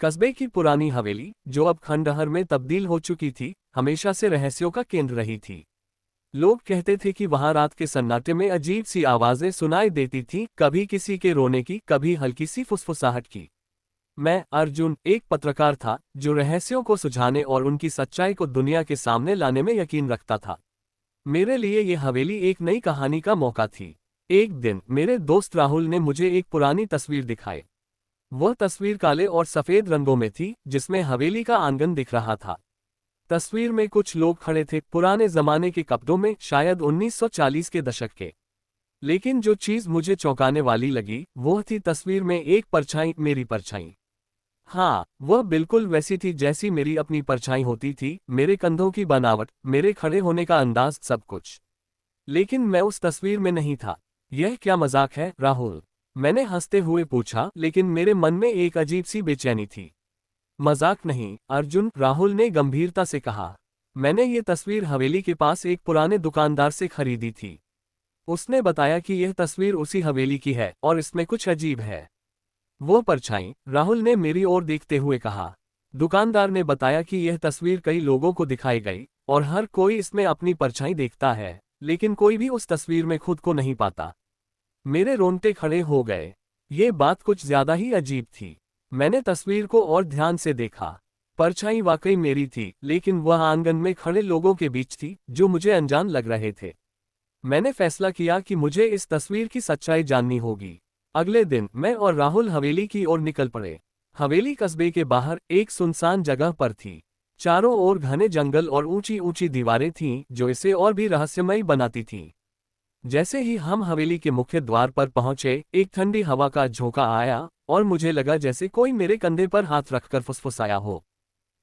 कस्बे की पुरानी हवेली, जो अब खंडहर में तब्दील हो चुकी थी, हमेशा से रहस्यों का केंद्र रही थी। लोग कहते थे कि वहां रात के सन्नाटे में अजीब सी आवाजें सुनाई देती थीं, कभी किसी के रोने की, कभी हल्की सी फुसफुसाहट की। मैं, अर्जुन, एक पत्रकार था जो रहस्यों को सुझाने और उनकी सच्चाई को दुनिया के सामने लाने में यकीन रखता था। मेरे लिए ये हवेली एक नई कहानी का मौका थी। एक दिन मेरे दोस्त राहुल ने मुझे एक पुरानी तस्वीर दिखाई। वह तस्वीर काले और सफेद रंगों में थी, जिसमें हवेली का आंगन दिख रहा था। तस्वीर में कुछ लोग खड़े थे, पुराने जमाने के कपड़ों में, शायद 1940 के दशक के। लेकिन जो चीज मुझे चौंकाने वाली लगी, वह थी तस्वीर में एक परछाई, मेरी परछाई। हाँ, वह बिल्कुल वैसी थी जैसी मेरी अपनी परछाई होती थी, मेरे कंधों की बनावट, मेरे खड़े होने का अंदाज, सब कुछ। लेकिन मैं उस तस्वीर में नहीं था। यह क्या मजाक है, राहुल? मैंने हंसते हुए पूछा, लेकिन मेरे मन में एक अजीब सी बेचैनी थी। मजाक नहीं, अर्जुन, राहुल ने गंभीरता से कहा। मैंने ये तस्वीर हवेली के पास एक पुराने दुकानदार से खरीदी थी। उसने बताया कि यह तस्वीर उसी हवेली की है और इसमें कुछ अजीब है। वो परछाई, राहुल ने मेरी ओर देखते हुए कहा। दुकानदार ने बताया कि यह तस्वीर कई लोगों को दिखाई गई और हर कोई इसमें अपनी परछाई देखता है, लेकिन कोई भी उस तस्वीर में खुद को नहीं पाता। मेरे रोंगटे खड़े हो गए। ये बात कुछ ज्यादा ही अजीब थी। मैंने तस्वीर को और ध्यान से देखा। परछाई वाकई मेरी थी, लेकिन वह आंगन में खड़े लोगों के बीच थी, जो मुझे अनजान लग रहे थे। मैंने फैसला किया कि मुझे इस तस्वीर की सच्चाई जाननी होगी। अगले दिन मैं और राहुल हवेली की ओर निकल पड़े। हवेली कस्बे के बाहर एक सुनसान जगह पर थी। चारों ओर घने जंगल और ऊंची ऊंची दीवारें थीं, जो इसे और भी रहस्यमयी बनाती थीं। जैसे ही हम हवेली के मुख्य द्वार पर पहुंचे, एक ठंडी हवा का झोंका आया और मुझे लगा जैसे कोई मेरे कंधे पर हाथ रखकर फुसफुसाया हो।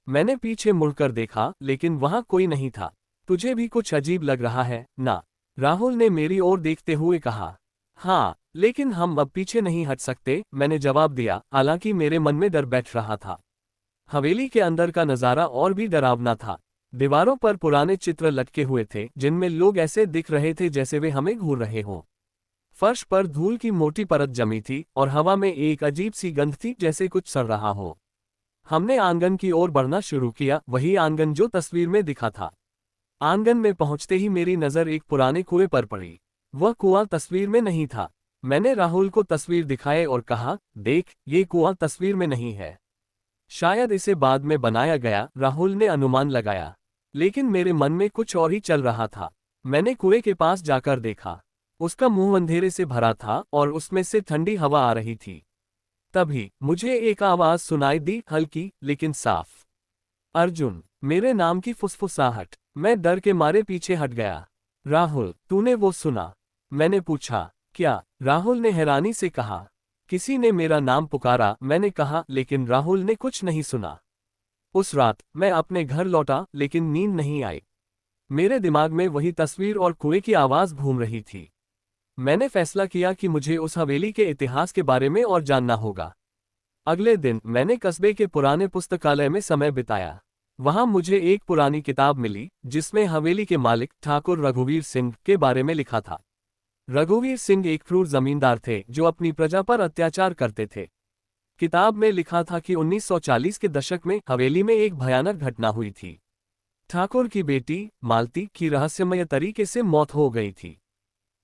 मैंने पीछे मुड़कर देखा, लेकिन वहां कोई नहीं था। तुझे भी कुछ अजीब लग रहा है ना? राहुल ने मेरी ओर देखते हुए कहा। हाँ, लेकिन हम अब पीछे नहीं हट सकते, मैंने जवाब दिया, हालांकि मेरे मन में डर बैठ रहा था। हवेली के अंदर का नजारा और भी डरावना था। दीवारों पर पुराने चित्र लटके हुए थे, जिनमें लोग ऐसे दिख रहे थे जैसे वे हमें घूर रहे हों। फर्श पर धूल की मोटी परत जमी थी और हवा में एक अजीब सी गंध थी, जैसे कुछ सड़ रहा हो। हमने आंगन की ओर बढ़ना शुरू किया, वही आंगन जो तस्वीर में दिखा था। आंगन में पहुंचते ही मेरी नजर एक पुराने कुएं पर पड़ी। वह कुआं तस्वीर में नहीं था। मैंने राहुल को तस्वीर दिखाए और कहा, देख, ये कुआं तस्वीर में नहीं है। शायद इसे बाद में बनाया गया, राहुल ने अनुमान लगाया। लेकिन मेरे मन में कुछ और ही चल रहा था। मैंने कुएं के पास जाकर देखा। उसका मुंह अंधेरे से भरा था और उसमें से ठंडी हवा आ रही थी। तभी मुझे एक आवाज सुनाई दी, हल्की लेकिन साफ। अर्जुन, मेरे नाम की फुसफुसाहट। मैं डर के मारे पीछे हट गया। राहुल, तूने वो सुना? मैंने पूछा। क्या? राहुल ने हैरानी से कहा। किसी ने मेरा नाम पुकारा, मैंने कहा, लेकिन राहुल ने कुछ नहीं सुना। उस रात मैं अपने घर लौटा, लेकिन नींद नहीं आई। मेरे दिमाग में वही तस्वीर और कुएं की आवाज घूम रही थी। मैंने फैसला किया कि मुझे उस हवेली के इतिहास के बारे में और जानना होगा। अगले दिन मैंने कस्बे के पुराने पुस्तकालय में समय बिताया। वहां मुझे एक पुरानी किताब मिली, जिसमें हवेली के मालिक ठाकुर रघुवीर सिंह के बारे में लिखा था। रघुवीर सिंह एक क्रूर जमींदार थे जो अपनी प्रजा पर अत्याचार करते थे। किताब में लिखा था कि 1940 के दशक में हवेली में एक भयानक घटना हुई थी। ठाकुर की बेटी मालती की रहस्यमय तरीके से मौत हो गई थी।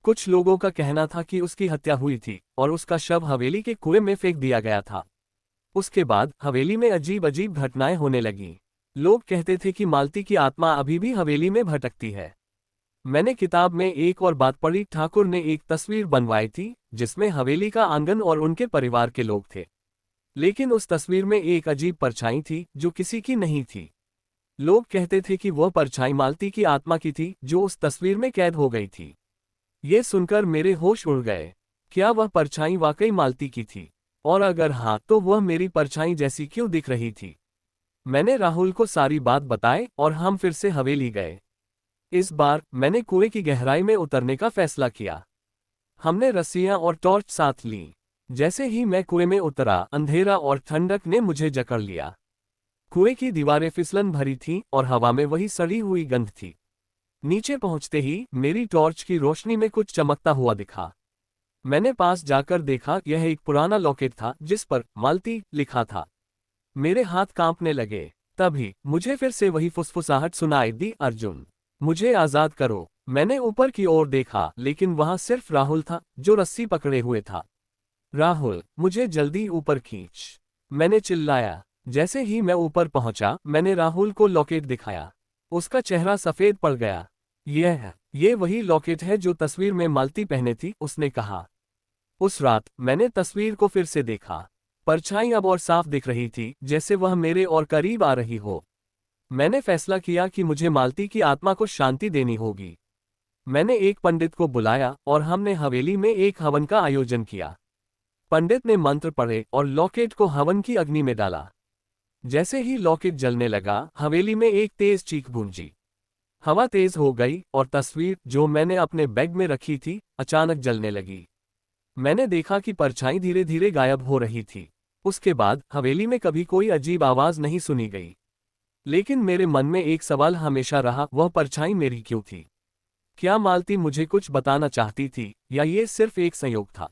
कुछ लोगों का कहना था कि उसकी हत्या हुई थी और उसका शव हवेली के कुएं में फेंक दिया गया था। उसके बाद हवेली में अजीब अजीब घटनाएं होने लगीं। लोग कहते थे कि मालती की आत्मा अभी भी हवेली में भटकती है। मैंने किताब में एक और बात पढ़ी, ठाकुर ने एक तस्वीर बनवाई थी, जिसमें हवेली का आंगन और उनके परिवार के लोग थे। लेकिन उस तस्वीर में एक अजीब परछाई थी, जो किसी की नहीं थी। लोग कहते थे कि वह परछाई मालती की आत्मा की थी, जो उस तस्वीर में कैद हो गई थी। ये सुनकर मेरे होश उड़ गए। क्या वह परछाई वाकई मालती की थी? और अगर हाँ, तो वह मेरी परछाई जैसी क्यों दिख रही थी? मैंने राहुल को सारी बात बताई और हम फिर से हवेली गए। इस बार मैंने कुएं की गहराई में उतरने का फैसला किया। हमने रस्सियां और टॉर्च साथ ली। जैसे ही मैं कुएं में उतरा, अंधेरा और ठंडक ने मुझे जकड़ लिया। कुएं की दीवारें फिसलन भरी थीं और हवा में वही सड़ी हुई गंध थी। नीचे पहुंचते ही मेरी टॉर्च की रोशनी में कुछ चमकता हुआ दिखा। मैंने पास जाकर देखा, यह एक पुराना लॉकेट था जिस पर मालती लिखा था। मेरे हाथ कांपने लगे। तभी मुझे फिर से वही फुसफुसाहट सुनाई दी, अर्जुन, मुझे आजाद करो। मैंने ऊपर की ओर देखा, लेकिन वहां सिर्फ राहुल था, जो रस्सी पकड़े हुए था। राहुल, मुझे जल्दी ऊपर खींच, मैंने चिल्लाया। जैसे ही मैं ऊपर पहुंचा, मैंने राहुल को लॉकेट दिखाया। उसका चेहरा सफेद पड़ गया। ये वही लॉकेट है जो तस्वीर में मालती पहने थी, उसने कहा। उस रात मैंने तस्वीर को फिर से देखा। परछाई अब और साफ दिख रही थी, जैसे वह मेरे और करीब आ रही हो। मैंने फैसला किया कि मुझे मालती की आत्मा को शांति देनी होगी। मैंने एक पंडित को बुलाया और हमने हवेली में एक हवन का आयोजन किया। पंडित ने मंत्र पढ़े और लॉकेट को हवन की अग्नि में डाला। जैसे ही लॉकेट जलने लगा, हवेली में एक तेज चीख गूंजी। हवा तेज हो गई और तस्वीर, जो मैंने अपने बैग में रखी थी, अचानक जलने लगी। मैंने देखा कि परछाई धीरे धीरे गायब हो रही थी। उसके बाद हवेली में कभी कोई अजीब आवाज नहीं सुनी गई। लेकिन मेरे मन में एक सवाल हमेशा रहा, वह परछाई मेरी क्यों थी? क्या मालती मुझे कुछ बताना चाहती थी, या ये सिर्फ एक संयोग था?